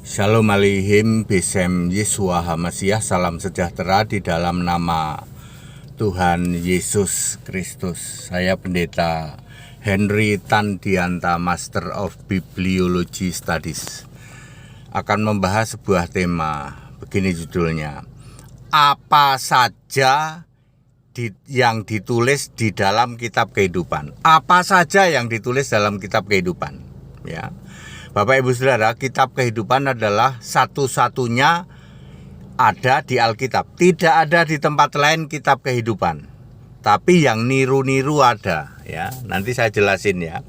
Shalom Aleihim, Besem Yeshua HaMashiach, salam sejahtera di dalam nama Tuhan Yesus Kristus. Saya Pendeta Henry Tandianta, Master of Bibliology Studies, akan membahas sebuah tema. Begini judulnya: apa saja yang ditulis di dalam kitab kehidupan. Apa saja yang ditulis dalam kitab kehidupan, ya. Bapak Ibu Saudara, kitab kehidupan adalah satu-satunya ada di Alkitab. Tidak ada di tempat lain kitab kehidupan. Tapi yang niru-niru ada, ya. Nanti saya jelasin, ya.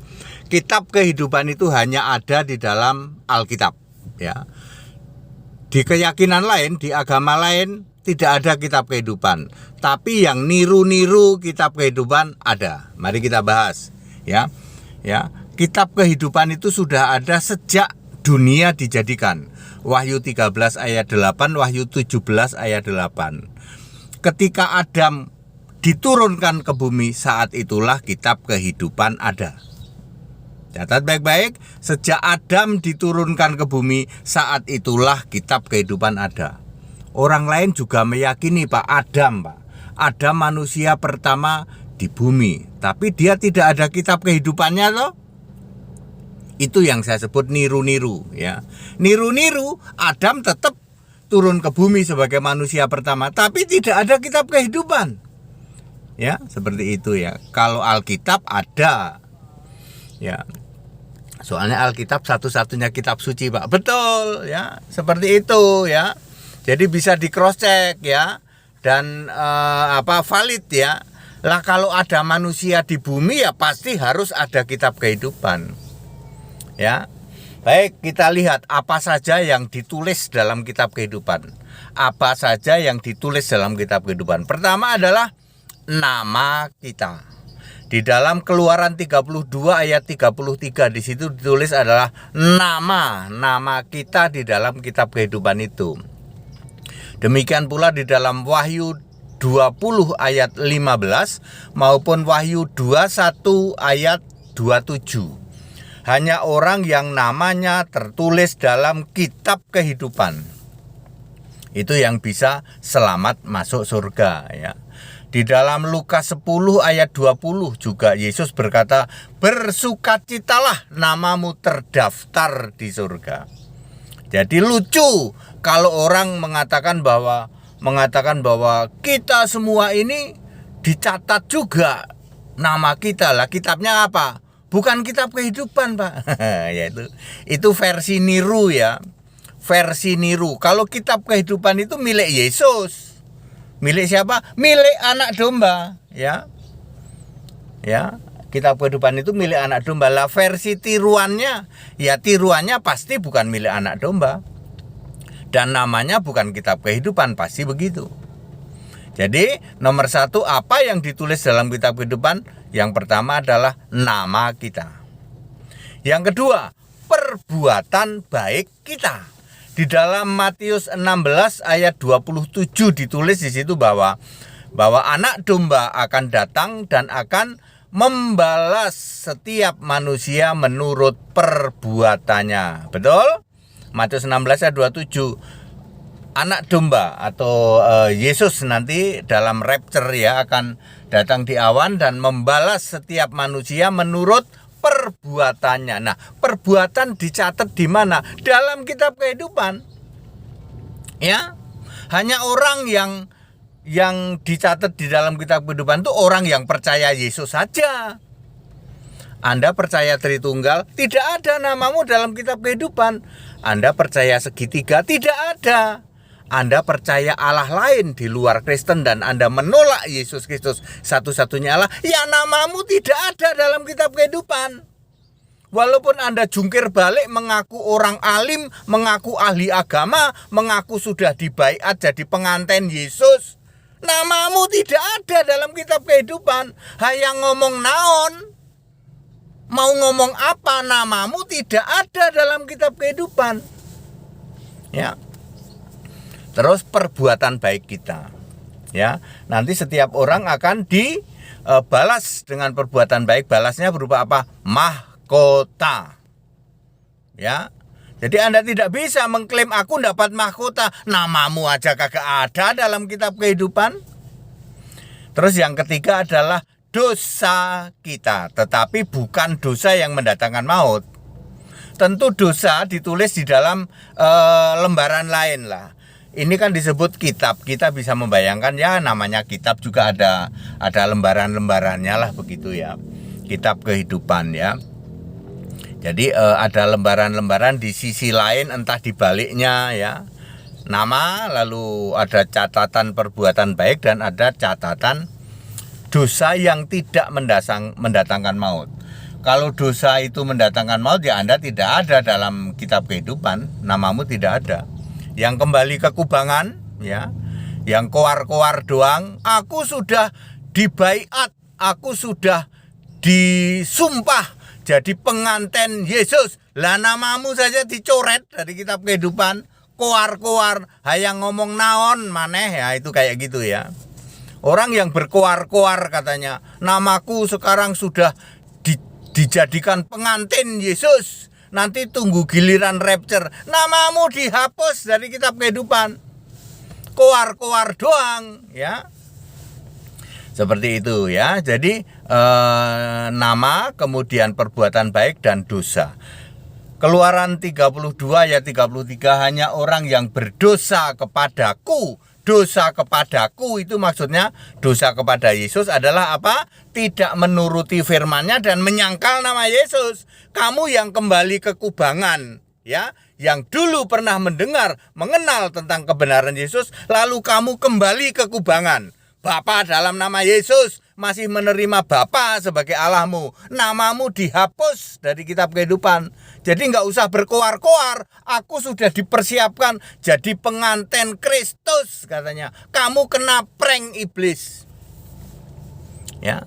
Kitab kehidupan itu hanya ada di dalam Alkitab, ya. Di keyakinan lain, di agama lain tidak ada kitab kehidupan. Tapi yang niru-niru kitab kehidupan ada. Mari kita bahas, ya. Ya. Kitab kehidupan itu sudah ada sejak dunia dijadikan. Wahyu 13 ayat 8, Wahyu 17 ayat 8. Ketika Adam diturunkan ke bumi, saat itulah kitab kehidupan ada. Catat baik-baik, sejak Adam diturunkan ke bumi, saat itulah kitab kehidupan ada. Orang lain juga meyakini Adam manusia pertama di bumi, tapi dia tidak ada kitab kehidupannya loh. Itu yang saya sebut niru-niru, ya. Niru-niru, Adam tetap turun ke bumi sebagai manusia pertama, tapi tidak ada kitab kehidupan. Ya, seperti itu, ya. Kalau Alkitab ada, ya. Soalnya Alkitab satu-satunya kitab suci, Pak. Betul, ya. Seperti itu, ya. Jadi bisa di cross check, ya. Dan valid, ya. Lah kalau ada manusia di bumi, ya pasti harus ada kitab kehidupan. Ya, baik, kita lihat apa saja yang ditulis dalam kitab kehidupan. Apa saja yang ditulis dalam kitab kehidupan. Pertama adalah nama kita. Di dalam Keluaran 32 ayat 33, di situ ditulis adalah nama kita di dalam kitab kehidupan itu. Demikian pula di dalam Wahyu 20 ayat 15 maupun Wahyu 21 ayat 27. Hanya orang yang namanya tertulis dalam kitab kehidupan itu yang bisa selamat masuk surga, ya. Di dalam Lukas 10 ayat 20 juga Yesus berkata, bersukacitalah, namamu terdaftar di surga. Jadi lucu kalau orang mengatakan bahwa kita semua ini dicatat juga nama kita. Lah kitabnya apa? Bukan kitab kehidupan, Pak. Yaitu itu versi niru, ya. Versi niru. Kalau kitab kehidupan itu milik Yesus. Milik siapa? Milik anak domba, ya. Ya, kitab kehidupan itu milik anak domba. Lah versi tiruannya, ya tiruannya pasti bukan milik anak domba. Dan namanya bukan kitab kehidupan, pasti begitu. Jadi nomor satu, apa yang ditulis dalam kitab kehidupan? Yang pertama adalah nama kita. Yang kedua, perbuatan baik kita. Di dalam Matius 16 ayat 27 ditulis di situ bahwa anak domba akan datang dan akan membalas setiap manusia menurut perbuatannya. Betul? Matius 16 ayat 27. Anak domba atau Yesus nanti dalam rapture, ya, akan datang di awan dan membalas setiap manusia menurut perbuatannya. Nah, perbuatan dicatat di mana? Dalam kitab kehidupan. Ya. Hanya orang yang dicatat di dalam kitab kehidupan itu orang yang percaya Yesus saja. Anda percaya Tritunggal, tidak ada namamu dalam kitab kehidupan. Anda percaya segitiga, tidak ada. Anda percaya Allah lain di luar Kristen dan Anda menolak Yesus Kristus satu-satunya Allah, ya namamu tidak ada dalam kitab kehidupan. Walaupun Anda jungkir balik mengaku orang alim, mengaku ahli agama, mengaku sudah dibaiat jadi pengantin Yesus, namamu tidak ada dalam kitab kehidupan. Hayang ngomong naon? Mau ngomong apa, namamu tidak ada dalam kitab kehidupan. Ya. Terus perbuatan baik kita, ya. Nanti setiap orang akan dibalas dengan perbuatan baik. Balasnya berupa apa? Mahkota, ya. Jadi Anda tidak bisa mengklaim aku dapat mahkota, namamu aja kagak ada dalam kitab kehidupan. Terus yang ketiga adalah dosa kita, tetapi bukan dosa yang mendatangkan maut. Tentu dosa ditulis di dalam lembaran lain lah. Ini kan disebut kitab, kita bisa membayangkan ya namanya kitab juga ada lembaran-lembarannya lah begitu ya. Kitab kehidupan ya. Jadi ada lembaran-lembaran di sisi lain, entah di baliknya ya. Nama, lalu ada catatan perbuatan baik dan ada catatan dosa yang tidak mendatangkan maut. Kalau dosa itu mendatangkan maut ya Anda tidak ada dalam kitab kehidupan, namamu tidak ada. Yang kembali ke kubangan ya, yang koar-koar doang, aku sudah dibaiat, aku sudah disumpah jadi pengantin Yesus. Lah namamu saja dicoret dari kitab kehidupan. Koar-koar, hayang ngomong naon maneh ya, itu kayak gitu ya. Orang yang berkoar-koar katanya, namaku sekarang sudah dijadikan pengantin Yesus. Nanti tunggu giliran rapture, namamu dihapus dari kitab kehidupan. Koar-koar doang ya. Seperti itu ya. Jadi nama, kemudian perbuatan baik dan dosa. Keluaran 32 ayat 33, hanya orang yang berdosa kepadaku. Dosa kepadaku itu maksudnya dosa kepada Yesus adalah apa? Tidak menuruti firman-Nya dan menyangkal nama Yesus. Kamu yang kembali ke kubangan ya, yang dulu pernah mengenal tentang kebenaran Yesus, lalu kamu kembali ke kubangan. Bapa dalam nama Yesus, masih menerima Bapa sebagai Allahmu, namamu dihapus dari kitab kehidupan. Jadi nggak usah berkoar-koar, aku sudah dipersiapkan jadi pengantin Kristus katanya. Kamu kena prank iblis. Ya.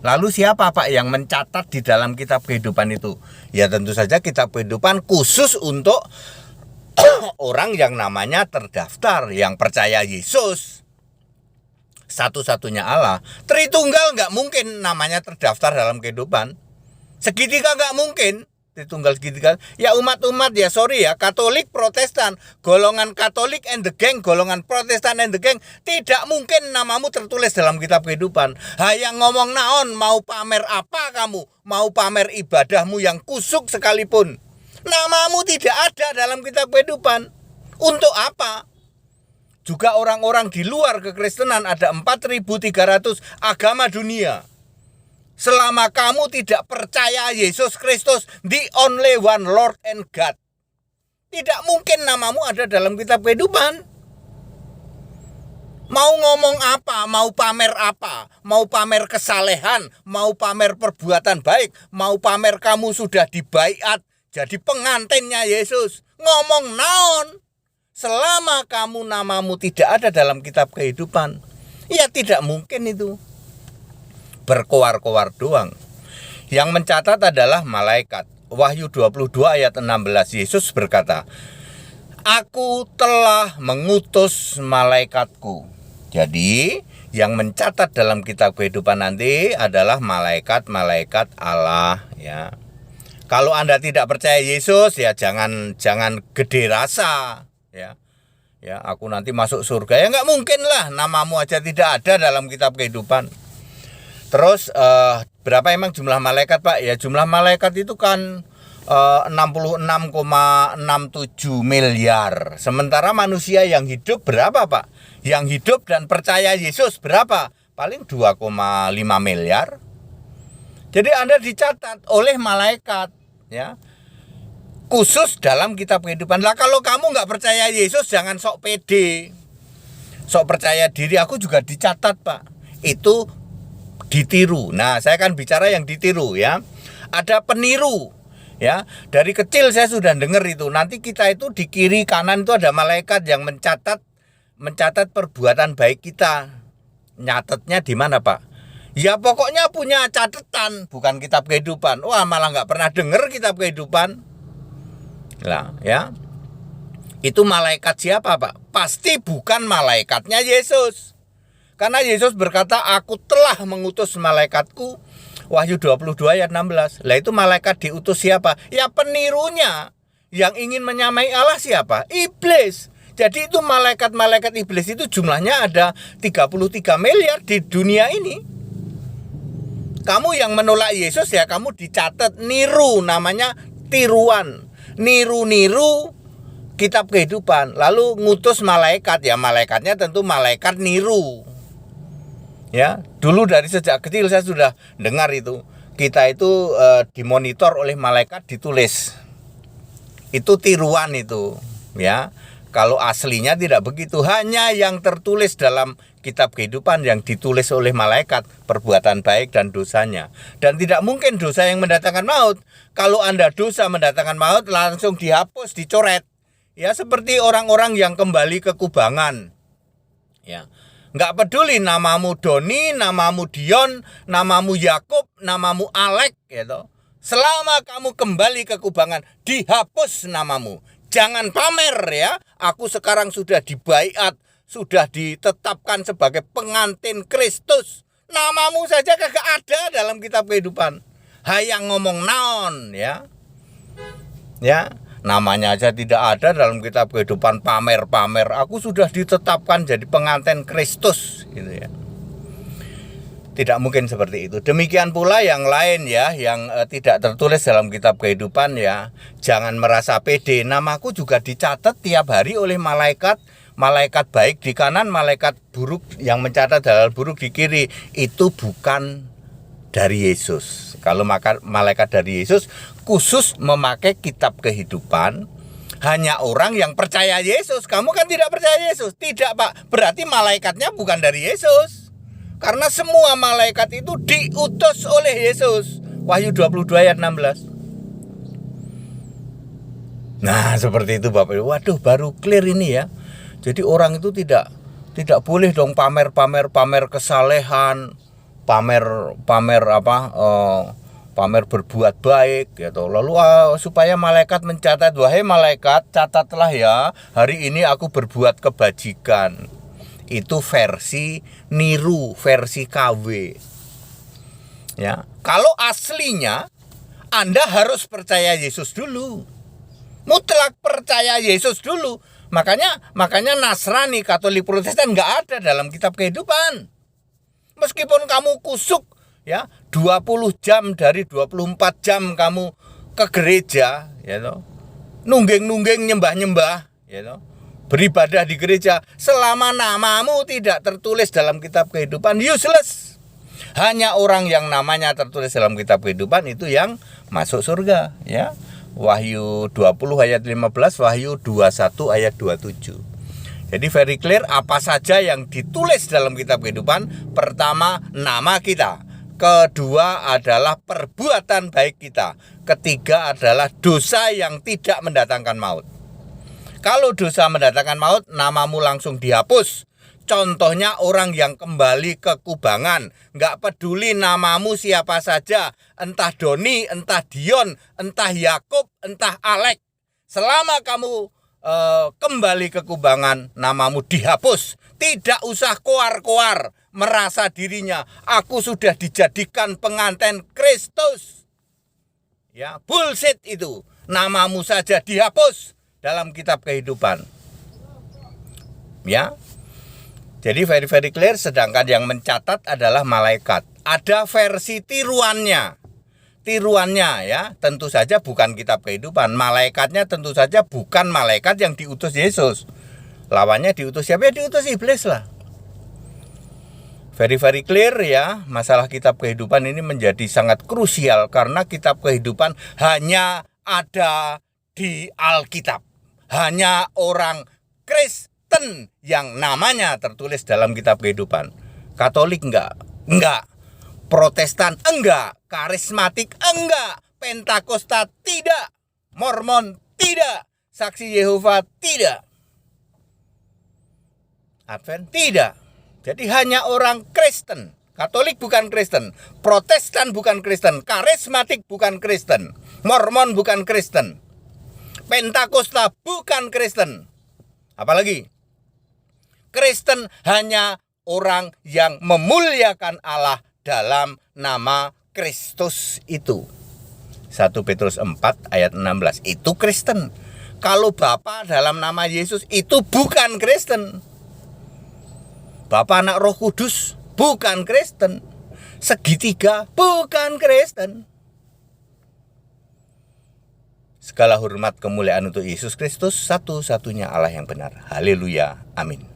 Lalu siapa Pak yang mencatat di dalam kitab kehidupan itu? Ya tentu saja kitab kehidupan khusus untuk orang yang namanya terdaftar, yang percaya Yesus satu-satunya Allah. Tritunggal nggak mungkin namanya terdaftar dalam kehidupan. Segitiga nggak mungkin. Tritunggal segitiga. Ya umat-umat ya sorry ya, Katolik, Protestan, golongan Katolik and the gang, golongan Protestan and the gang, tidak mungkin namamu tertulis dalam kitab kehidupan. Hayang ngomong naon, mau pamer apa kamu? Mau pamer ibadahmu yang kusuk sekalipun, namamu tidak ada dalam kitab kehidupan. Untuk apa? Juga orang-orang di luar kekristenan ada 4.300 agama dunia. Selama kamu tidak percaya Yesus Kristus, the only one Lord and God, tidak mungkin namamu ada dalam kitab kehidupan. Mau ngomong apa, mau pamer apa, mau pamer kesalehan, mau pamer perbuatan baik, mau pamer kamu sudah dibaiat jadi pengantinnya Yesus, ngomong naon? Selama kamu namamu tidak ada dalam kitab kehidupan, ya tidak mungkin itu. Berkoar-koar doang. Yang mencatat adalah malaikat. Wahyu 22 ayat 16, Yesus berkata, aku telah mengutus malaikatku. Jadi yang mencatat dalam kitab kehidupan nanti adalah malaikat-malaikat Allah ya. Kalau Anda tidak percaya Yesus ya jangan gede rasa ya. Ya, aku nanti masuk surga. Ya nggak mungkin lah, namamu aja tidak ada dalam kitab kehidupan. Terus berapa emang jumlah malaikat Pak? Ya jumlah malaikat itu kan 66,67 miliar. Sementara manusia yang hidup berapa Pak? Yang hidup dan percaya Yesus berapa? Paling 2,5 miliar. Jadi Anda dicatat oleh malaikat ya, khusus dalam kitab kehidupan. Lah kalau kamu nggak percaya Yesus jangan sok pede, sok percaya diri. Aku juga dicatat Pak. Itu ditiru. Nah saya kan bicara yang ditiru ya. Ada peniru ya. Dari kecil saya sudah dengar itu. Nanti kita itu di kiri kanan itu ada malaikat yang mencatat perbuatan baik kita. Nyatetnya di mana Pak? Ya pokoknya punya catatan, bukan kitab kehidupan. Wah malah nggak pernah dengar kitab kehidupan. Lah ya, itu malaikat siapa Pak? Pasti bukan malaikatnya Yesus. Karena Yesus berkata, aku telah mengutus malaikatku Wahyu 22 ayat 16. Lah itu malaikat diutus siapa? Ya penirunya. Yang ingin menyamai Allah siapa? Iblis. Jadi itu malaikat-malaikat iblis itu jumlahnya ada 33 miliar di dunia ini. Kamu yang menolak Yesus ya kamu dicatat niru, namanya tiruan. Niru-niru kitab kehidupan. Lalu ngutus malaikat, ya malaikatnya tentu malaikat niru. Ya, dulu dari sejak kecil saya sudah dengar itu. Kita itu dimonitor oleh malaikat, ditulis. Itu tiruan itu, ya. Kalau aslinya tidak begitu, hanya yang tertulis dalam kitab kehidupan yang ditulis oleh malaikat, perbuatan baik dan dosanya. Dan tidak mungkin dosa yang mendatangkan maut. Kalau Anda dosa mendatangkan maut, langsung dihapus, dicoret. Ya, seperti orang-orang yang kembali ke kubangan. Ya, nggak peduli namamu Doni, namamu Dion, namamu Yakub, namamu Alek, gitu. Selama kamu kembali ke kubangan, dihapus namamu. Jangan pamer ya, aku sekarang sudah dibaiat, sudah ditetapkan sebagai pengantin Kristus. Namamu saja kagak ada dalam kitab kehidupan. Hayang ngomong naon ya. Ya, namanya aja tidak ada dalam kitab kehidupan, pamer-pamer. Aku sudah ditetapkan jadi pengantin Kristus gitu ya. Tidak mungkin seperti itu. Demikian pula yang lain ya, yang tidak tertulis dalam kitab kehidupan ya. Jangan merasa pede. Namaku juga dicatat tiap hari oleh malaikat. Malaikat baik di kanan, malaikat buruk yang mencatat hal buruk di kiri. Itu bukan dari Yesus. Kalau malaikat dari Yesus khusus memakai kitab kehidupan hanya orang yang percaya Yesus. Kamu kan tidak percaya Yesus. Tidak, Pak. Berarti malaikatnya bukan dari Yesus. Karena semua malaikat itu diutus oleh Yesus. Wahyu 22 ayat 16. Nah, seperti itu Bapak Ibu. Waduh, baru clear ini ya. Jadi orang itu tidak boleh dong pamer kesalehan, pamer berbuat baik gitu. Lalu supaya malaikat mencatat, wahai malaikat, catatlah ya, hari ini aku berbuat kebajikan. Itu versi niru, versi KW. Ya, kalau aslinya Anda harus percaya Yesus dulu. Mutlak percaya Yesus dulu. Makanya Nasrani, Katolik, Protestan nggak ada dalam kitab kehidupan. Meskipun kamu kusuk ya, 20 jam dari 24 jam kamu ke gereja, ya toh. Nunggeng-nunggeng, nyembah-nyembah, ya toh. Beribadah di gereja, selama namamu tidak tertulis dalam kitab kehidupan, useless. Hanya orang yang namanya tertulis dalam kitab kehidupan itu yang masuk surga, ya. Wahyu 20 ayat 15, Wahyu 21 ayat 27. Jadi very clear apa saja yang ditulis dalam kitab kehidupan. Pertama, nama kita. Kedua adalah perbuatan baik kita. Ketiga adalah dosa yang tidak mendatangkan maut. Kalau dosa mendatangkan maut, namamu langsung dihapus. Contohnya orang yang kembali ke kubangan. Nggak peduli namamu siapa saja. Entah Doni, entah Dion, entah Yakub, entah Alek. Selama kamu kembali ke kubangan, namamu dihapus. Tidak usah koar-koar merasa dirinya, aku sudah dijadikan pengantin Kristus. Ya, bullshit itu. Namamu saja dihapus dalam kitab kehidupan. Ya. Jadi very clear, sedangkan yang mencatat adalah malaikat. Ada versi tiruannya. Tiruannya ya, tentu saja bukan kitab kehidupan. Malaikatnya tentu saja bukan malaikat yang diutus Yesus. Lawannya diutus siapa? Ya diutus iblis lah. Very clear ya, masalah kitab kehidupan ini menjadi sangat krusial karena kitab kehidupan hanya ada di Alkitab. Hanya orang Kristen yang namanya tertulis dalam kitab kehidupan. Katolik enggak. Protestan enggak. Karismatik enggak. Pentakosta tidak. Mormon tidak. Saksi Yehova tidak. Advent tidak. Jadi hanya orang Kristen. Katolik bukan Kristen. Protestan bukan Kristen. Karismatik bukan Kristen. Mormon bukan Kristen. Pentakosta bukan Kristen. Apalagi? Kristen hanya orang yang memuliakan Allah dalam nama Kristus itu. 1 Petrus 4 ayat 16. Itu Kristen. Kalau Bapa dalam nama Yesus itu bukan Kristen. Bapa, Anak, Roh Kudus bukan Kristen. Segitiga bukan Kristen. Segala hormat kemuliaan untuk Yesus Kristus, satu-satunya Allah yang benar. Haleluya. Amin.